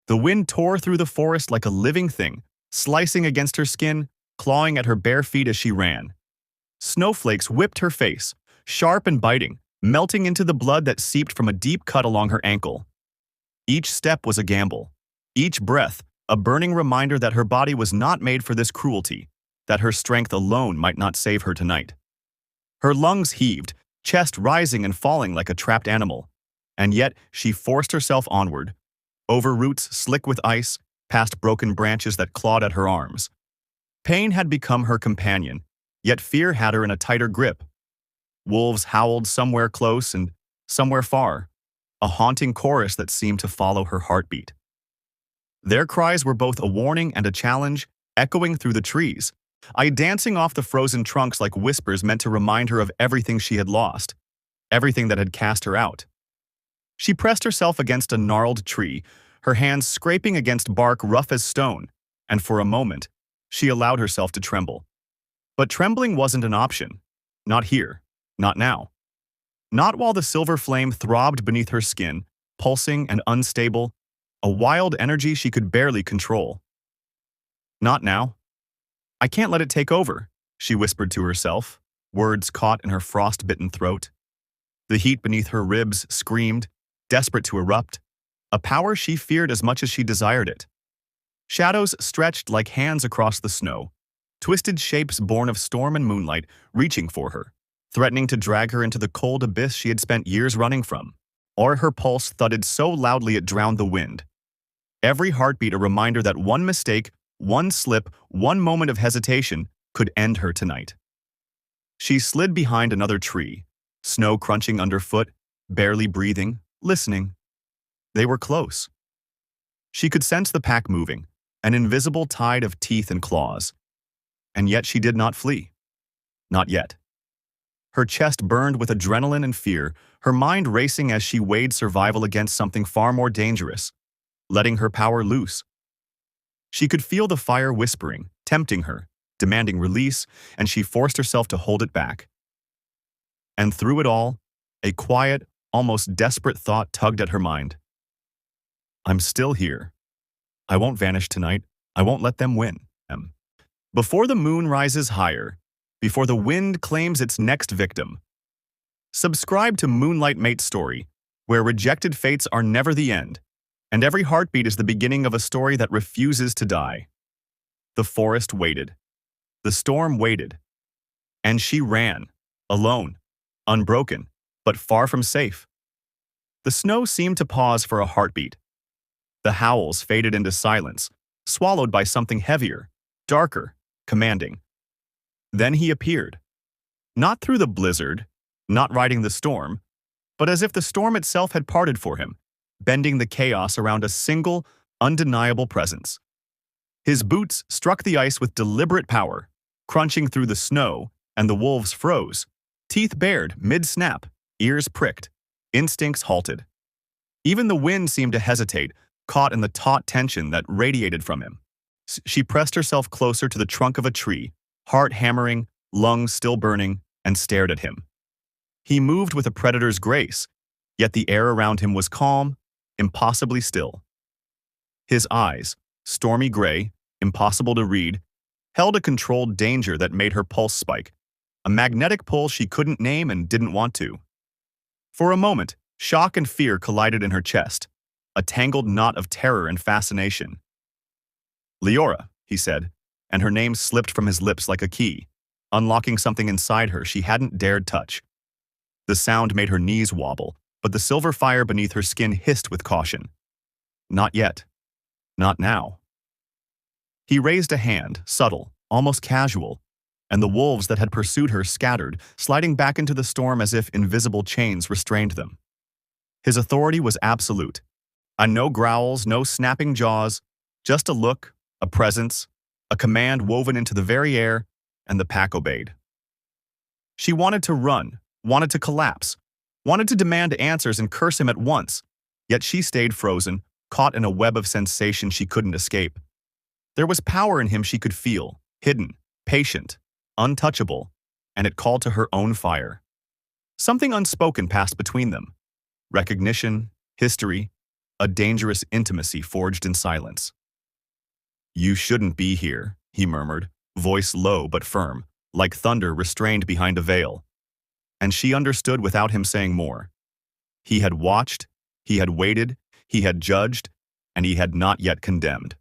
The wind tore through the forest like a living thing, slicing against her skin, clawing at her bare feet as she ran. Snowflakes whipped her face, sharp and biting, melting into the blood that seeped from a deep cut along her ankle. Each step was a gamble. Each breath, a burning reminder that her body was not made for this cruelty, that her strength alone might not save her tonight. Her lungs heaved, chest rising and falling like a trapped animal. And yet she forced herself onward, over roots slick with ice, past broken branches that clawed at her arms. Pain had become her companion, yet fear had her in a tighter grip. Wolves howled somewhere close and somewhere far, a haunting chorus that seemed to follow her heartbeat. Their cries were both a warning and a challenge, echoing through the trees, dancing off the frozen trunks like whispers meant to remind her of everything she had lost, everything that had cast her out. She pressed herself against a gnarled tree, her hands scraping against bark rough as stone, and for a moment, she allowed herself to tremble. But trembling wasn't an option. Not here. Not now. Not while the silver flame throbbed beneath her skin, pulsing and unstable, a wild energy she could barely control. Not now. I can't let it take over, she whispered to herself, words caught in her frost-bitten throat. The heat beneath her ribs screamed, desperate to erupt, a power she feared as much as she desired it. Shadows stretched like hands across the snow, twisted shapes born of storm and moonlight reaching for her, threatening to drag her into the cold abyss she had spent years running from. Or her pulse thudded so loudly it drowned the wind. Every heartbeat a reminder that one mistake, one slip, one moment of hesitation could end her tonight. She slid behind another tree, snow crunching underfoot, barely breathing, listening. They were close. She could sense the pack moving, an invisible tide of teeth and claws. And yet she did not flee. Not yet. Her chest burned with adrenaline and fear, her mind racing as she weighed survival against something far more dangerous, letting her power loose. She could feel the fire whispering, tempting her, demanding release, and she forced herself to hold it back. And through it all, a quiet, almost desperate thought tugged at her mind. I'm still here. I won't vanish tonight. I won't let them win. Before the moon rises higher, before the wind claims its next victim. Subscribe to Moonlight Mate's story, where rejected fates are never the end, and every heartbeat is the beginning of a story that refuses to die. The forest waited. The storm waited. And she ran, alone, unbroken, but far from safe. The snow seemed to pause for a heartbeat. The howls faded into silence, swallowed by something heavier, darker, commanding. Then he appeared. Not through the blizzard, not riding the storm, but as if the storm itself had parted for him, bending the chaos around a single, undeniable presence. His boots struck the ice with deliberate power, crunching through the snow, and the wolves froze, teeth bared mid-snap, ears pricked, instincts halted. Even the wind seemed to hesitate, caught in the taut tension that radiated from him. She pressed herself closer to the trunk of a tree, heart hammering, lungs still burning, and stared at him. He moved with a predator's grace, yet the air around him was calm, impossibly still. His eyes, stormy gray, impossible to read, held a controlled danger that made her pulse spike, a magnetic pull she couldn't name and didn't want to. For a moment, shock and fear collided in her chest, a tangled knot of terror and fascination. "Leora," he said, and her name slipped from his lips like a key, unlocking something inside her she hadn't dared touch. The sound made her knees wobble, but the silver fire beneath her skin hissed with caution. Not yet. Not now. He raised a hand, subtle, almost casual, and the wolves that had pursued her scattered, sliding back into the storm as if invisible chains restrained them. His authority was absolute. And no growls, no snapping jaws, just a look, a presence, a command woven into the very air, and the pack obeyed. She wanted to run, wanted to collapse, wanted to demand answers and curse him at once, yet she stayed frozen, caught in a web of sensation she couldn't escape. There was power in him she could feel, hidden, patient, untouchable, and it called to her own fire. Something unspoken passed between them. Recognition, history, a dangerous intimacy forged in silence. "You shouldn't be here," he murmured, voice low but firm, like thunder restrained behind a veil. And she understood without him saying more. He had watched, he had waited, he had judged, and he had not yet condemned.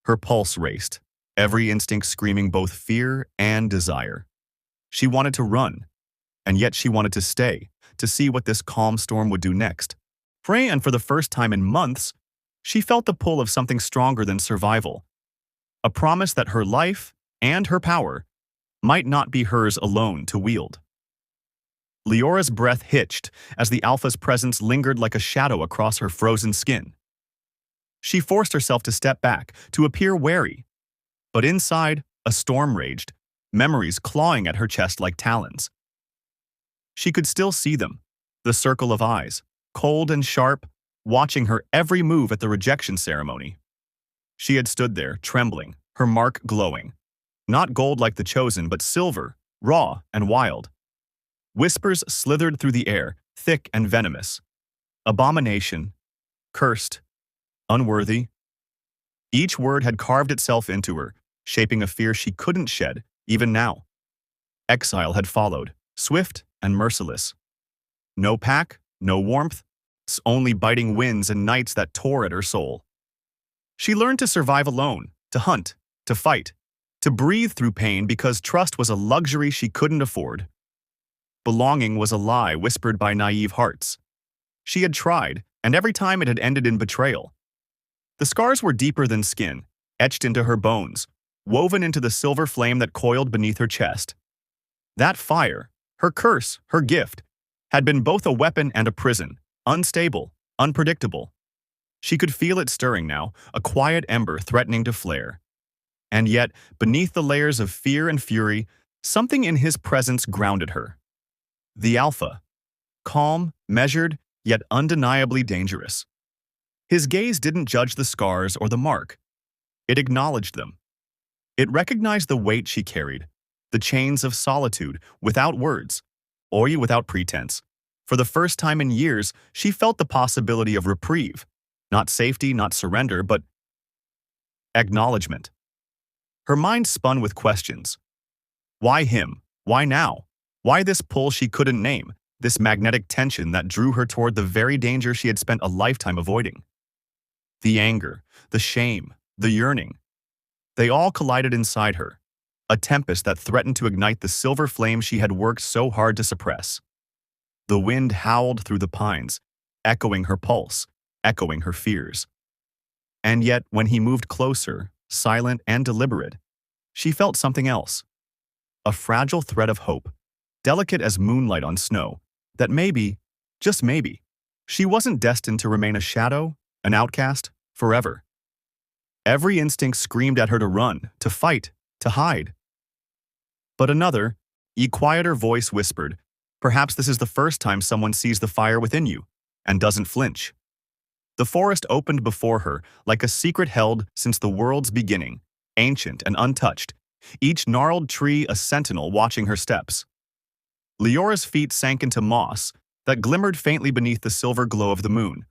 Her pulse raced, every instinct screaming both fear and desire. She wanted to run, and yet she wanted to stay, to see what this calm storm would do next. And for the first time in months, she felt the pull of something stronger than survival, a promise that her life and her power might not be hers alone to wield. Leora's breath hitched as the Alpha's presence lingered like a shadow across her frozen skin. She forced herself to step back, to appear wary. But inside, a storm raged, memories clawing at her chest like talons. She could still see them, the circle of eyes, cold and sharp, watching her every move at the rejection ceremony. She had stood there, trembling, her mark glowing. Not gold like the chosen, but silver, raw and wild. Whispers slithered through the air, thick and venomous. Abomination, cursed, unworthy. Each word had carved itself into her, shaping a fear she couldn't shed, even now. Exile had followed, swift and merciless. No pack, no warmth, only biting winds and nights that tore at her soul. She learned to survive alone, to hunt, to fight, to breathe through pain because trust was a luxury she couldn't afford. Belonging was a lie whispered by naive hearts. She had tried, and every time it had ended in betrayal. The scars were deeper than skin, etched into her bones, woven into the silver flame that coiled beneath her chest. That fire, her curse, her gift, had been both a weapon and a prison, unstable, unpredictable. She could feel it stirring now, a quiet ember threatening to flare. And yet, beneath the layers of fear and fury, something in his presence grounded her. The Alpha, calm, measured, yet undeniably dangerous. His gaze didn't judge the scars or the mark. It acknowledged them. It recognized the weight she carried, the chains of solitude, without words, or without pretense. For the first time in years, she felt the possibility of reprieve. Not safety, not surrender, but acknowledgement. Her mind spun with questions. Why him? Why now? Why this pull she couldn't name, this magnetic tension that drew her toward the very danger she had spent a lifetime avoiding? The anger, the shame, the yearning. They all collided inside her, a tempest that threatened to ignite the silver flame she had worked so hard to suppress. The wind howled through the pines, echoing her pulse, echoing her fears. And yet, when he moved closer, silent and deliberate, she felt something else. A fragile thread of hope, delicate as moonlight on snow, that maybe, just maybe, she wasn't destined to remain a shadow, an outcast, forever. Every instinct screamed at her to run, to fight, to hide. But another, quieter voice whispered, "Perhaps this is the first time someone sees the fire within you, and doesn't flinch." The forest opened before her like a secret held since the world's beginning, ancient and untouched, each gnarled tree a sentinel watching her steps. Leora's feet sank into moss that glimmered faintly beneath the silver glow of the moon,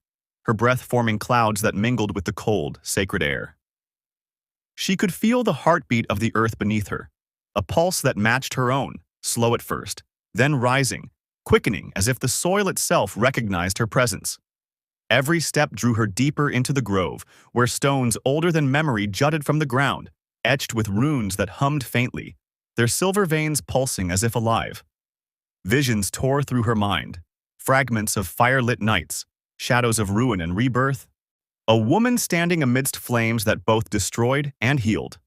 her breath forming clouds that mingled with the cold, sacred air. She could feel the heartbeat of the earth beneath her, a pulse that matched her own, slow at first, then rising, quickening as if the soil itself recognized her presence. Every step drew her deeper into the grove, where stones older than memory jutted from the ground, etched with runes that hummed faintly, their silver veins pulsing as if alive. Visions tore through her mind, fragments of fire-lit nights, shadows of ruin and rebirth, a woman standing amidst flames that both destroyed and healed.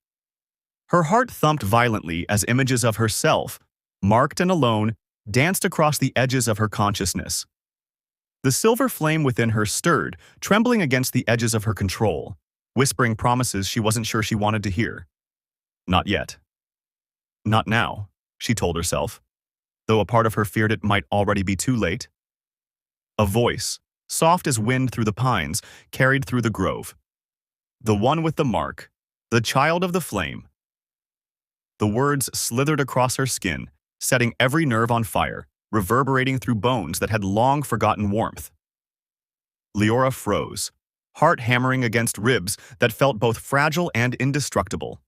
Her heart thumped violently as images of herself, marked and alone, danced across the edges of her consciousness. The silver flame within her stirred, trembling against the edges of her control, whispering promises she wasn't sure she wanted to hear. Not yet. Not now, she told herself, though a part of her feared it might already be too late. A voice, soft as wind through the pines, carried through the grove. The one with the mark, the child of the flame. The words slithered across her skin, setting every nerve on fire, reverberating through bones that had long forgotten warmth. Leora froze, heart hammering against ribs that felt both fragile and indestructible.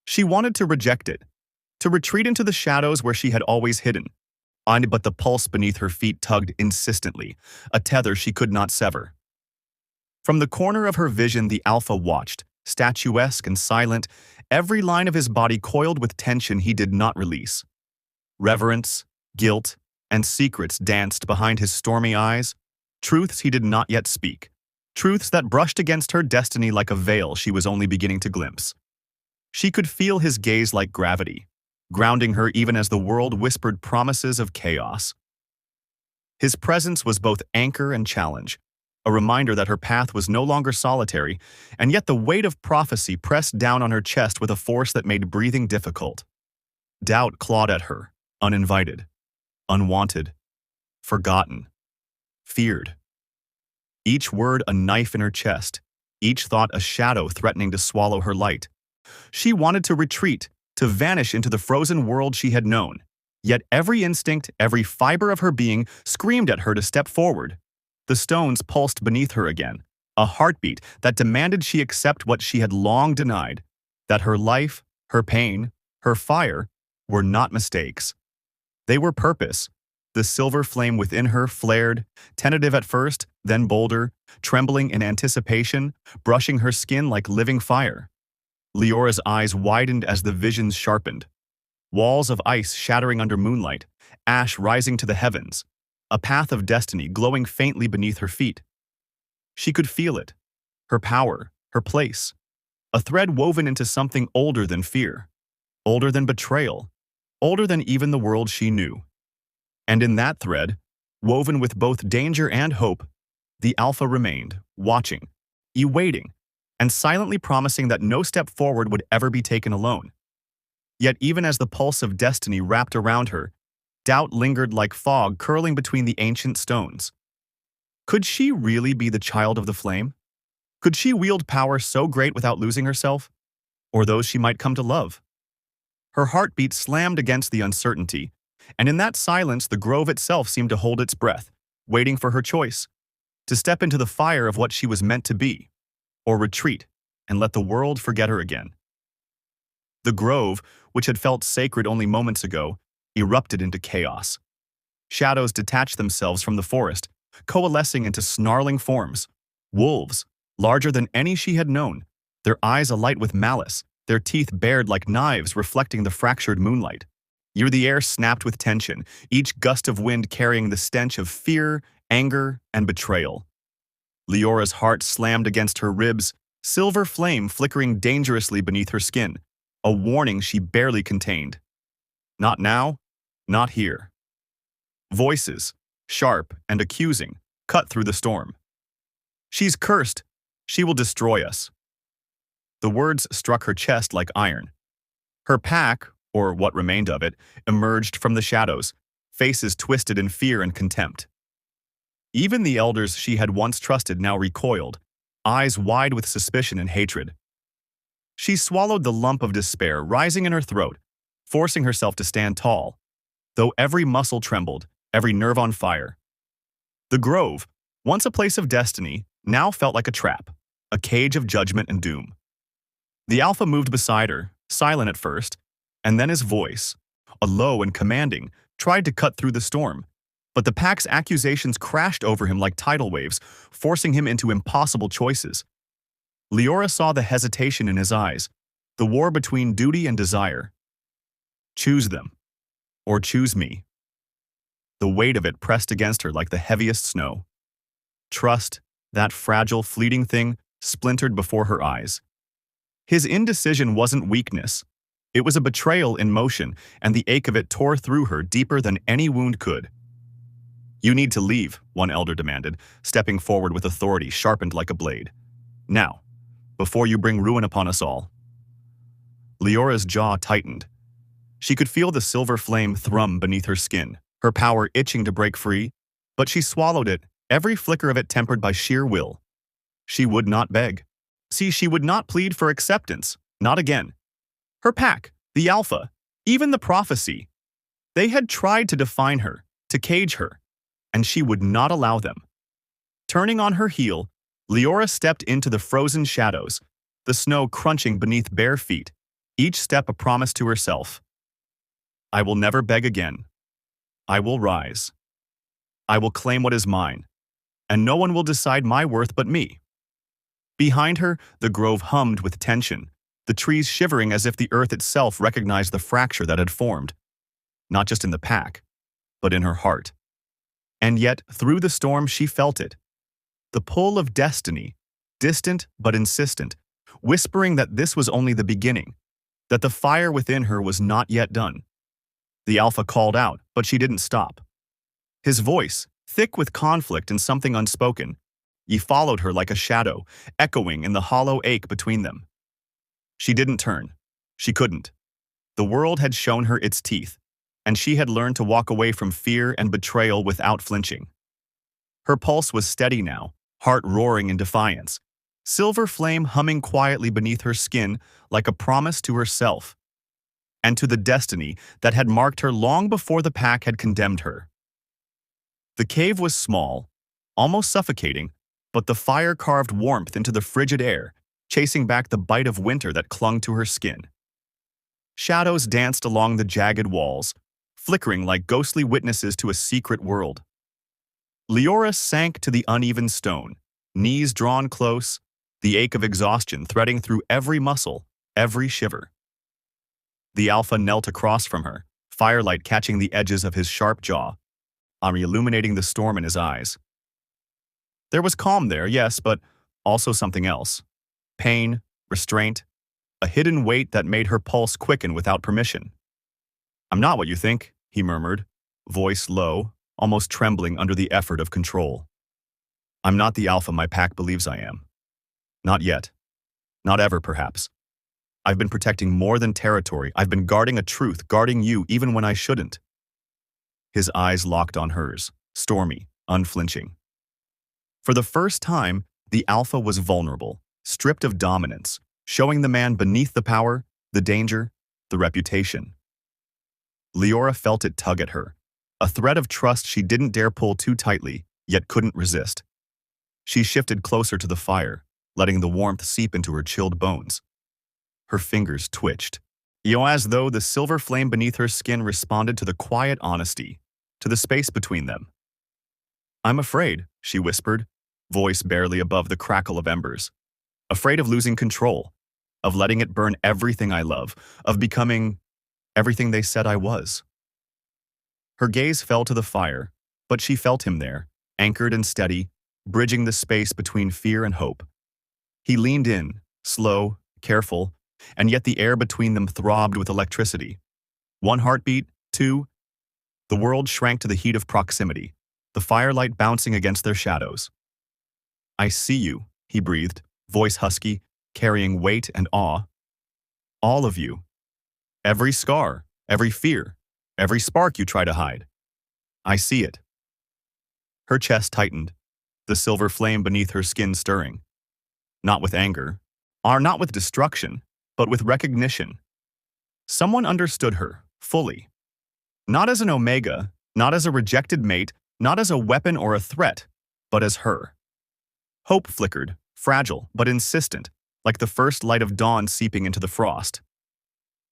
She wanted to reject it, to retreat into the shadows where she had always hidden. But the pulse beneath her feet tugged insistently, a tether she could not sever. From the corner of her vision, the Alpha watched, statuesque and silent, every line of his body coiled with tension he did not release. Reverence, guilt, and secrets danced behind his stormy eyes, truths he did not yet speak, truths that brushed against her destiny like a veil she was only beginning to glimpse. She could feel his gaze like gravity, grounding her even as the world whispered promises of chaos. His presence was both anchor and challenge, a reminder that her path was no longer solitary, and yet the weight of prophecy pressed down on her chest with a force that made breathing difficult. Doubt clawed at her, uninvited, unwanted, forgotten, feared. Each word a knife in her chest, each thought a shadow threatening to swallow her light. She wanted to retreat, to vanish into the frozen world she had known. Yet every instinct, every fiber of her being screamed at her to step forward. The stones pulsed beneath her again, a heartbeat that demanded she accept what she had long denied, that her life, her pain, her fire were not mistakes. They were purpose. The silver flame within her flared, tentative at first, then bolder, trembling in anticipation, brushing her skin like living fire. Leora's eyes widened as the visions sharpened. Walls of ice shattering under moonlight, ash rising to the heavens, a path of destiny glowing faintly beneath her feet. She could feel it, her power, her place, a thread woven into something older than fear, older than betrayal, older than even the world she knew. And in that thread, woven with both danger and hope, the Alpha remained, watching, awaiting, and silently promising that no step forward would ever be taken alone. Yet even as the pulse of destiny wrapped around her, doubt lingered like fog curling between the ancient stones. Could she really be the child of the flame? Could she wield power so great without losing herself, or those she might come to love? Her heartbeat slammed against the uncertainty, and in that silence the grove itself seemed to hold its breath, waiting for her choice, to step into the fire of what she was meant to be, or retreat and let the world forget her again. The grove, which had felt sacred only moments ago, erupted into chaos. Shadows detached themselves from the forest, coalescing into snarling forms. Wolves, larger than any she had known, their eyes alight with malice, their teeth bared like knives reflecting the fractured moonlight. The air snapped with tension, each gust of wind carrying the stench of fear, anger, and betrayal. Leora's heart slammed against her ribs, silver flame flickering dangerously beneath her skin, a warning she barely contained. Not now, not here. Voices, sharp and accusing, cut through the storm. She's cursed. She will destroy us. The words struck her chest like iron. Her pack, or what remained of it, emerged from the shadows, faces twisted in fear and contempt. Even the elders she had once trusted now recoiled, eyes wide with suspicion and hatred. She swallowed the lump of despair rising in her throat, forcing herself to stand tall, though every muscle trembled, every nerve on fire. The grove, once a place of destiny, now felt like a trap, a cage of judgment and doom. The Alpha moved beside her, silent at first, and then his voice, a low and commanding, tried to cut through the storm. But the pack's accusations crashed over him like tidal waves, forcing him into impossible choices. Leora saw the hesitation in his eyes, the war between duty and desire. Choose them, or choose me. The weight of it pressed against her like the heaviest snow. Trust, that fragile, fleeting thing, splintered before her eyes. His indecision wasn't weakness. It was a betrayal in motion, and the ache of it tore through her deeper than any wound could. You need to leave, one elder demanded, stepping forward with authority sharpened like a blade. Now, before you bring ruin upon us all. Leora's jaw tightened. She could feel the silver flame thrum beneath her skin, her power itching to break free, but she swallowed it, every flicker of it tempered by sheer will. She would not beg. She would not plead for acceptance, not again. Her pack, the Alpha, even the prophecy. They had tried to define her, to cage her, and she would not allow them. Turning on her heel, Leora stepped into the frozen shadows, the snow crunching beneath bare feet, each step a promise to herself. I will never beg again. I will rise. I will claim what is mine, and no one will decide my worth but me. Behind her, the grove hummed with tension, the trees shivering as if the earth itself recognized the fracture that had formed, not just in the pack, but in her heart. And yet, through the storm, she felt it. The pull of destiny, distant but insistent, whispering that this was only the beginning, that the fire within her was not yet done. The Alpha called out, but she didn't stop. His voice, thick with conflict and something unspoken, he followed her like a shadow, echoing in the hollow ache between them. She didn't turn. She couldn't. The world had shown her its teeth, and she had learned to walk away from fear and betrayal without flinching. Her pulse was steady now, heart roaring in defiance, silver flame humming quietly beneath her skin like a promise to herself and to the destiny that had marked her long before the pack had condemned her. The cave was small, almost suffocating, but the fire carved warmth into the frigid air, chasing back the bite of winter that clung to her skin. Shadows danced along the jagged walls, flickering like ghostly witnesses to a secret world. Leora sank to the uneven stone, knees drawn close, the ache of exhaustion threading through every muscle, every shiver. The Alpha knelt across from her, firelight catching the edges of his sharp jaw, illuminating the storm in his eyes. There was calm there, yes, but also something else. Pain, restraint, a hidden weight that made her pulse quicken without permission. I'm not what you think, he murmured, voice low, almost trembling under the effort of control. I'm not the Alpha my pack believes I am. Not yet. Not ever, perhaps. I've been protecting more than territory. I've been guarding a truth, guarding you even when I shouldn't. His eyes locked on hers, stormy, unflinching. For the first time, the Alpha was vulnerable, stripped of dominance, showing the man beneath the power, the danger, the reputation. Leora felt it tug at her, a thread of trust she didn't dare pull too tightly, yet couldn't resist. She shifted closer to the fire, letting the warmth seep into her chilled bones. Her fingers twitched, as though the silver flame beneath her skin responded to the quiet honesty, to the space between them. I'm afraid, she whispered, voice barely above the crackle of embers. Afraid of losing control, of letting it burn everything I love, of becoming everything they said I was. Her gaze fell to the fire, but she felt him there, anchored and steady, bridging the space between fear and hope. He leaned in, slow, careful, and yet the air between them throbbed with electricity. One heartbeat, two. The world shrank to the heat of proximity, the firelight bouncing against their shadows. I see you, he breathed, voice husky, carrying weight and awe. All of you. Every scar, every fear, every spark you try to hide. I see it. Her chest tightened, the silver flame beneath her skin stirring. Not with anger, or not with destruction, but with recognition. Someone understood her, fully. Not as an omega, not as a rejected mate, not as a weapon or a threat, but as her. Hope flickered, fragile but insistent, like the first light of dawn seeping into the frost.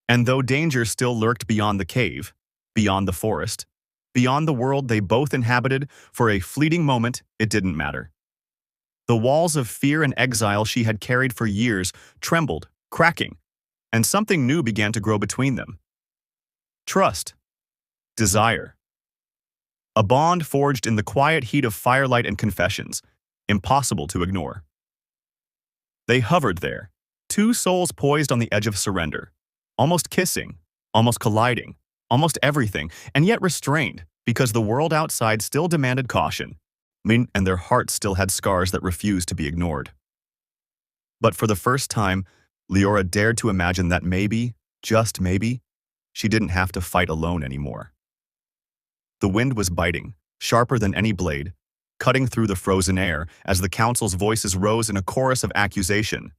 And though danger still lurked beyond the cave, beyond the forest, beyond the world they both inhabited, for a fleeting moment, it didn't matter. The walls of fear and exile she had carried for years trembled, cracking, and something new began to grow between them. Trust. Desire. A bond forged in the quiet heat of firelight and confessions, impossible to ignore. They hovered there, two souls poised on the edge of surrender, almost kissing, almost colliding, almost everything, and yet restrained because the world outside still demanded caution, and their hearts still had scars that refused to be ignored. But for the first time, Leora dared to imagine that maybe, just maybe, she didn't have to fight alone anymore. The wind was biting, sharper than any blade, cutting through the frozen air as the council's voices rose in a chorus of accusation.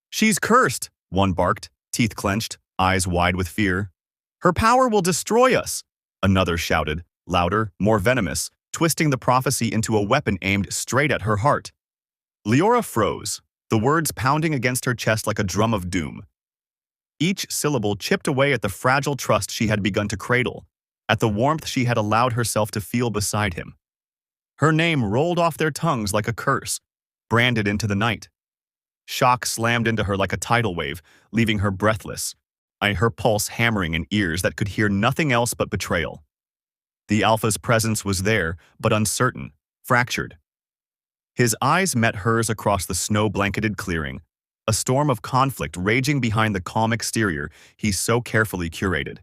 She's cursed, one barked, teeth clenched, eyes wide with fear. Her power will destroy us, another shouted, louder, more venomous, twisting the prophecy into a weapon aimed straight at her heart. Leora froze, the words pounding against her chest like a drum of doom. Each syllable chipped away at the fragile trust she had begun to cradle, at the warmth she had allowed herself to feel beside him. Her name rolled off their tongues like a curse, branded into the night. Shock slammed into her like a tidal wave, leaving her breathless, her pulse hammering in ears that could hear nothing else but betrayal. The Alpha's presence was there, but uncertain, fractured. His eyes met hers across the snow-blanketed clearing, a storm of conflict raging behind the calm exterior he so carefully curated.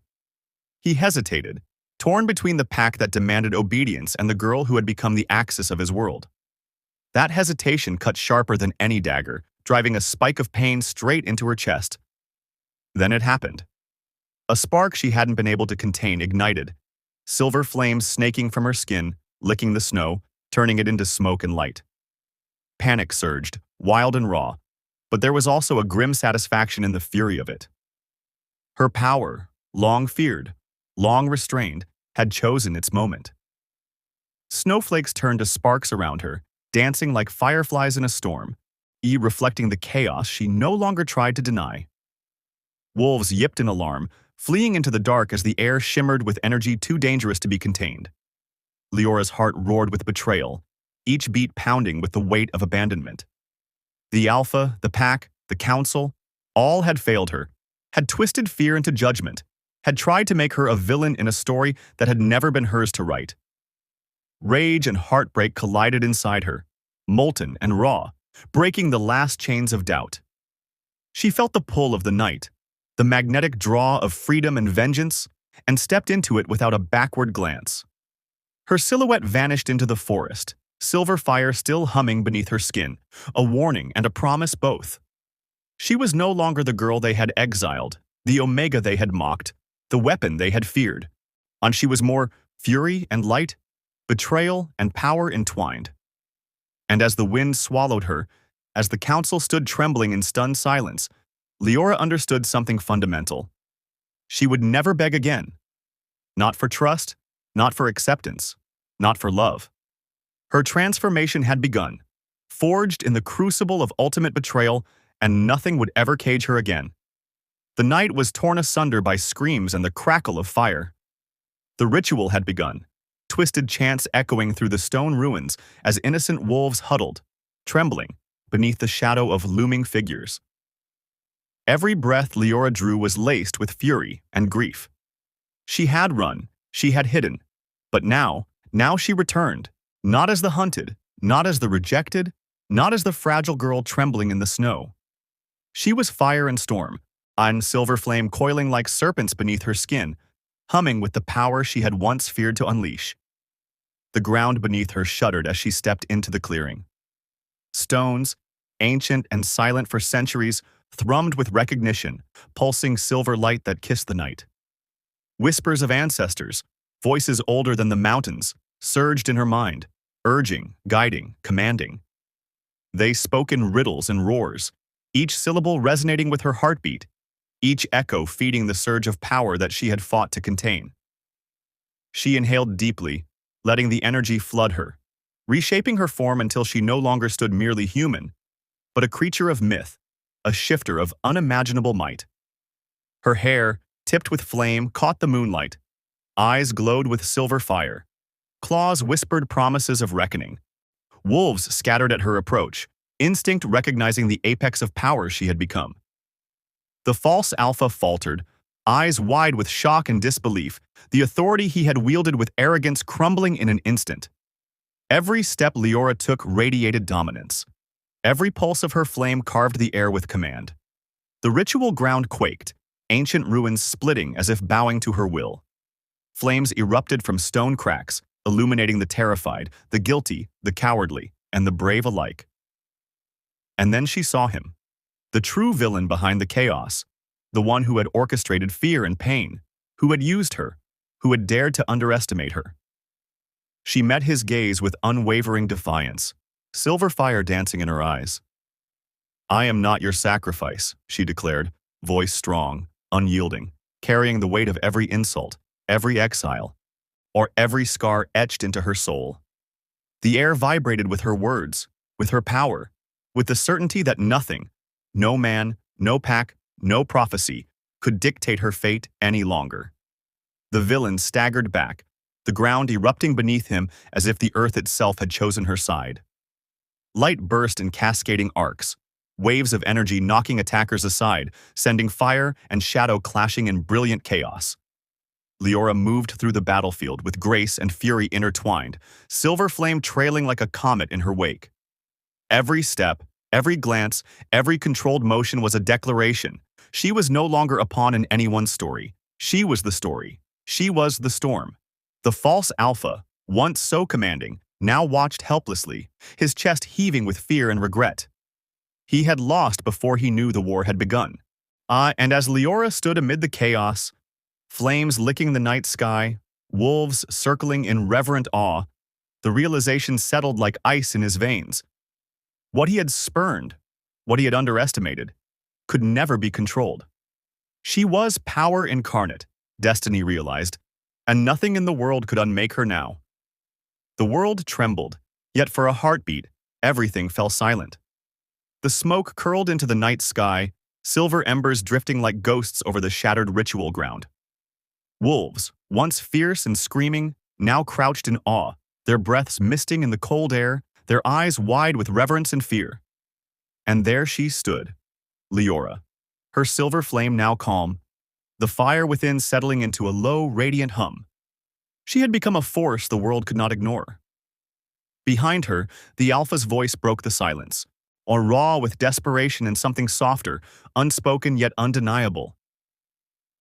He hesitated, torn between the pack that demanded obedience and the girl who had become the axis of his world. That hesitation cut sharper than any dagger, driving a spike of pain straight into her chest. Then it happened. A spark she hadn't been able to contain ignited, silver flames snaking from her skin, licking the snow, turning it into smoke and light. Panic surged, wild and raw, but there was also a grim satisfaction in the fury of it. Her power, long feared, long restrained, had chosen its moment. Snowflakes turned to sparks around her, dancing like fireflies in a storm, reflecting the chaos she no longer tried to deny. Wolves yipped in alarm, fleeing into the dark as the air shimmered with energy too dangerous to be contained. Leora's heart roared with betrayal, each beat pounding with the weight of abandonment. The Alpha, the Pack, the Council, all had failed her, had twisted fear into judgment, had tried to make her a villain in a story that had never been hers to write. Rage and heartbreak collided inside her, molten and raw, breaking the last chains of doubt. She felt the pull of the night, the magnetic draw of freedom and vengeance, and stepped into it without a backward glance. Her silhouette vanished into the forest, silver fire still humming beneath her skin, a warning and a promise both. She was no longer the girl they had exiled, the Omega they had mocked, the weapon they had feared. And she was more fury and light, betrayal and power entwined. And as the wind swallowed her, as the council stood trembling in stunned silence, Leora understood something fundamental. She would never beg again. Not for trust, not for acceptance, not for love. Her transformation had begun, forged in the crucible of ultimate betrayal, and nothing would ever cage her again. The night was torn asunder by screams and the crackle of fire. The ritual had begun, twisted chants echoing through the stone ruins as innocent wolves huddled, trembling, beneath the shadow of looming figures. Every breath Leora drew was laced with fury and grief. She had run, she had hidden, but now she returned, not as the hunted, not as the rejected, not as the fragile girl trembling in the snow. She was fire and storm, and silver flame coiling like serpents beneath her skin, humming with the power she had once feared to unleash. The ground beneath her shuddered as she stepped into the clearing. Stones, ancient and silent for centuries, thrummed with recognition, pulsing silver light that kissed the night. Whispers of ancestors, voices older than the mountains, surged in her mind, urging, guiding, commanding. They spoke in riddles and roars, each syllable resonating with her heartbeat, each echo feeding the surge of power that she had fought to contain. She inhaled deeply, letting the energy flood her, reshaping her form until she no longer stood merely human, but a creature of myth, a shifter of unimaginable might. Her hair, tipped with flame, caught the moonlight. Eyes glowed with silver fire. Claws whispered promises of reckoning. Wolves scattered at her approach, instinct recognizing the apex of power she had become. The false Alpha faltered, eyes wide with shock and disbelief, the authority he had wielded with arrogance crumbling in an instant. Every step Leora took radiated dominance. Every pulse of her flame carved the air with command. The ritual ground quaked, ancient ruins splitting as if bowing to her will. Flames erupted from stone cracks, illuminating the terrified, the guilty, the cowardly, and the brave alike. And then she saw him, the true villain behind the chaos, the one who had orchestrated fear and pain, who had used her, who had dared to underestimate her. She met his gaze with unwavering defiance, silver fire dancing in her eyes. "I am not your sacrifice," she declared, voice strong, unyielding, carrying the weight of every insult, every exile. or every scar etched into her soul. The air vibrated with her words, with her power, with the certainty that nothing, no man, no pack, no prophecy, could dictate her fate any longer. The villain staggered back, the ground erupting beneath him as if the earth itself had chosen her side. Light burst in cascading arcs, waves of energy knocking attackers aside, sending fire and shadow clashing in brilliant chaos. Leora moved through the battlefield with grace and fury intertwined, silver flame trailing like a comet in her wake. Every step, every glance, every controlled motion was a declaration. She was no longer a pawn in anyone's story. She was the story. She was the storm. The false alpha, once so commanding, now watched helplessly, his chest heaving with fear and regret. He had lost before he knew the war had begun. And as Leora stood amid the chaos, flames licking the night sky, wolves circling in reverent awe, the realization settled like ice in his veins. What he had spurned, what he had underestimated, could never be controlled. She was power incarnate, Destiny realized, and nothing in the world could unmake her now. The world trembled, yet for a heartbeat, everything fell silent. The smoke curled into the night sky, silver embers drifting like ghosts over the shattered ritual ground. Wolves, once fierce and screaming, now crouched in awe, their breaths misting in the cold air, their eyes wide with reverence and fear. And there she stood, Leora, her silver flame now calm, the fire within settling into a low, radiant hum. She had become a force the world could not ignore. Behind her, the Alpha's voice broke the silence, or raw with desperation and something softer, unspoken yet undeniable.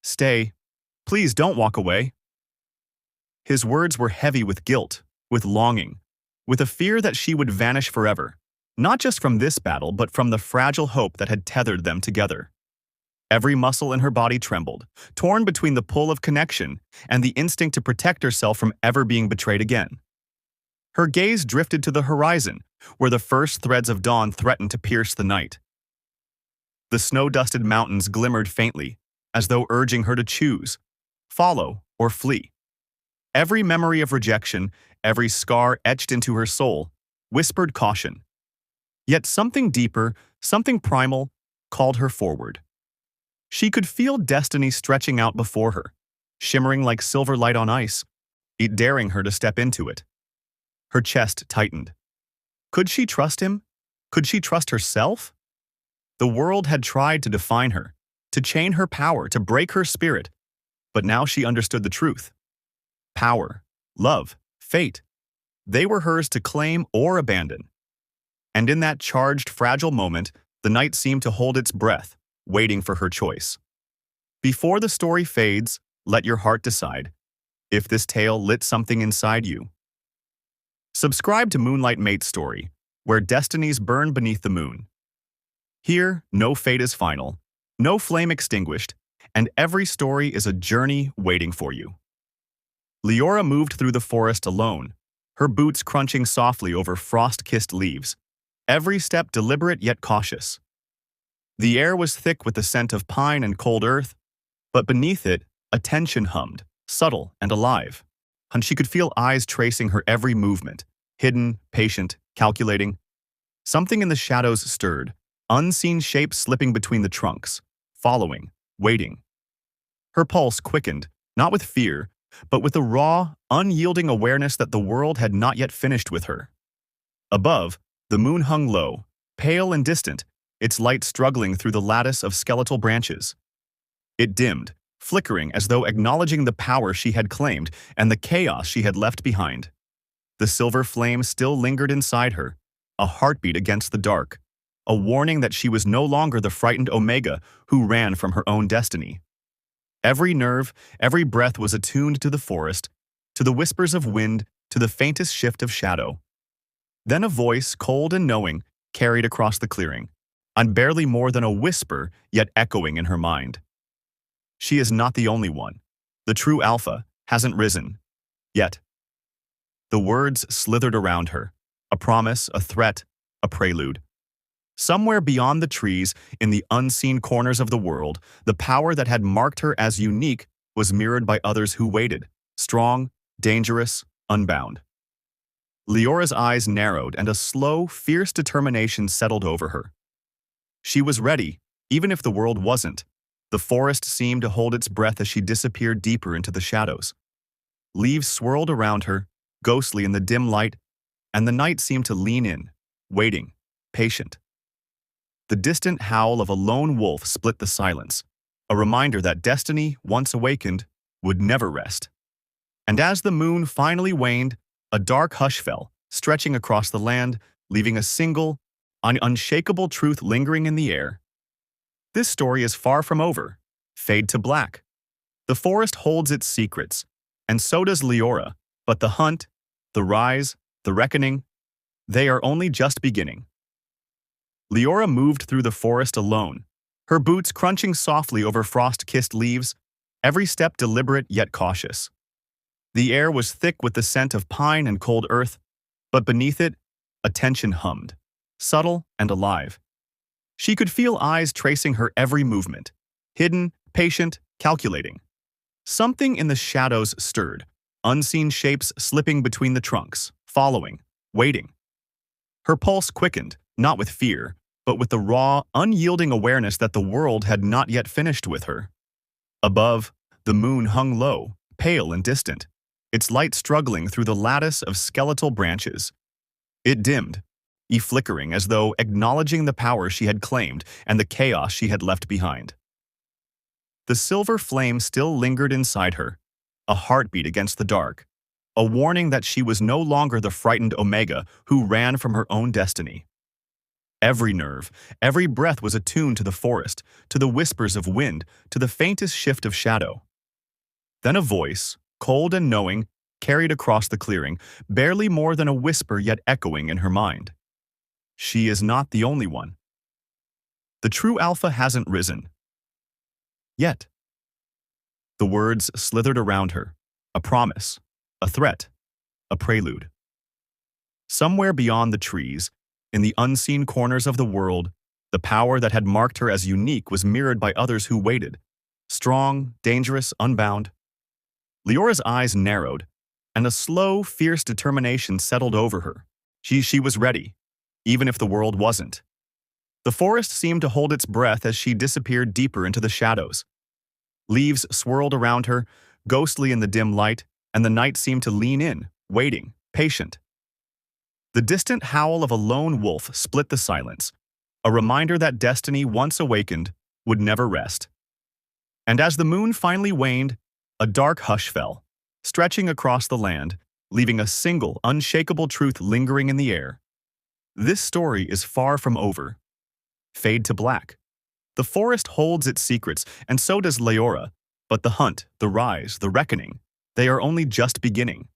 "Stay. Please don't walk away." His words were heavy with guilt, with longing, with a fear that she would vanish forever, not just from this battle, but from the fragile hope that had tethered them together. Every muscle in her body trembled, torn between the pull of connection and the instinct to protect herself from ever being betrayed again. Her gaze drifted to the horizon, where the first threads of dawn threatened to pierce the night. The snow-dusted mountains glimmered faintly, as though urging her to choose, follow or flee. Every memory of rejection, every scar etched into her soul, whispered caution. Yet something deeper, something primal, called her forward. She could feel destiny stretching out before her, shimmering like silver light on ice, it daring her to step into it. Her chest tightened. Could she trust him? Could she trust herself? The world had tried to define her, to chain her power, to break her spirit, but now she understood the truth. Power, love, fate, they were hers to claim or abandon. And in that charged, fragile moment, the night seemed to hold its breath, waiting for her choice. Before the story fades, let your heart decide if this tale lit something inside you. Subscribe to Moonlight Mate's story, where destinies burn beneath the moon. Here, no fate is final, no flame extinguished, and every story is a journey waiting for you. Leora moved through the forest alone, her boots crunching softly over frost-kissed leaves, every step deliberate yet cautious. The air was thick with the scent of pine and cold earth, but beneath it, a tension hummed, subtle and alive, and she could feel eyes tracing her every movement, hidden, patient, calculating. Something in the shadows stirred, unseen shapes slipping between the trunks, following, waiting. Her pulse quickened, not with fear, but with a raw, unyielding awareness that the world had not yet finished with her. Above, the moon hung low, pale and distant, its light struggling through the lattice of skeletal branches. It dimmed, flickering as though acknowledging the power she had claimed and the chaos she had left behind. The silver flame still lingered inside her, a heartbeat against the dark, a warning that she was no longer the frightened Omega who ran from her own destiny. Every nerve, every breath was attuned to the forest, to the whispers of wind, to the faintest shift of shadow. Then a voice, cold and knowing, carried across the clearing, and barely more than a whisper, yet echoing in her mind. She is not the only one. The true Alpha hasn't risen. Yet. The words slithered around her, a promise, a threat, a prelude. Somewhere beyond the trees, in the unseen corners of the world, the power that had marked her as unique was mirrored by others who waited, strong, dangerous, unbound. Leora's eyes narrowed and a slow, fierce determination settled over her. She was ready, even if the world wasn't. The forest seemed to hold its breath as she disappeared deeper into the shadows. Leaves swirled around her, ghostly in the dim light, and the night seemed to lean in, waiting, patient. The distant howl of a lone wolf split the silence, a reminder that destiny, once awakened, would never rest. And as the moon finally waned, a dark hush fell, stretching across the land, leaving a single, unshakable truth lingering in the air. This story is far from over. Fade to black. The forest holds its secrets, and so does Leora, but the hunt, the rise, the reckoning, they are only just beginning. Leora moved through the forest alone, her boots crunching softly over frost-kissed leaves, every step deliberate yet cautious. The air was thick with the scent of pine and cold earth, but beneath it, a tension hummed, subtle and alive. She could feel eyes tracing her every movement, hidden, patient, calculating. Something in the shadows stirred, unseen shapes slipping between the trunks, following, waiting. Her pulse quickened, not with fear, but with the raw, unyielding awareness that the world had not yet finished with her. Above, the moon hung low, pale and distant, its light struggling through the lattice of skeletal branches. It dimmed, flickering as though acknowledging the power she had claimed and the chaos she had left behind. The silver flame still lingered inside her, a heartbeat against the dark, a warning that she was no longer the frightened Omega who ran from her own destiny. Every nerve, every breath was attuned to the forest, to the whispers of wind, to the faintest shift of shadow. Then a voice, cold and knowing, carried across the clearing, barely more than a whisper yet echoing in her mind. She is not the only one. The true Alpha hasn't risen. Yet. The words slithered around her, a promise, a threat, a prelude. Somewhere beyond the trees, in the unseen corners of the world, the power that had marked her as unique was mirrored by others who waited, strong, dangerous, unbound. Leora's eyes narrowed, and a slow, fierce determination settled over her. She was ready, even if the world wasn't. The forest seemed to hold its breath as she disappeared deeper into the shadows. Leaves swirled around her, ghostly in the dim light, and the night seemed to lean in, waiting, patient. The distant howl of a lone wolf split the silence, a reminder that destiny, once awakened, would never rest. And as the moon finally waned, a dark hush fell, stretching across the land, leaving a single, unshakable truth lingering in the air. This story is far from over. Fade to black. The forest holds its secrets, and so does Leora, but the hunt, the rise, the reckoning, they are only just beginning.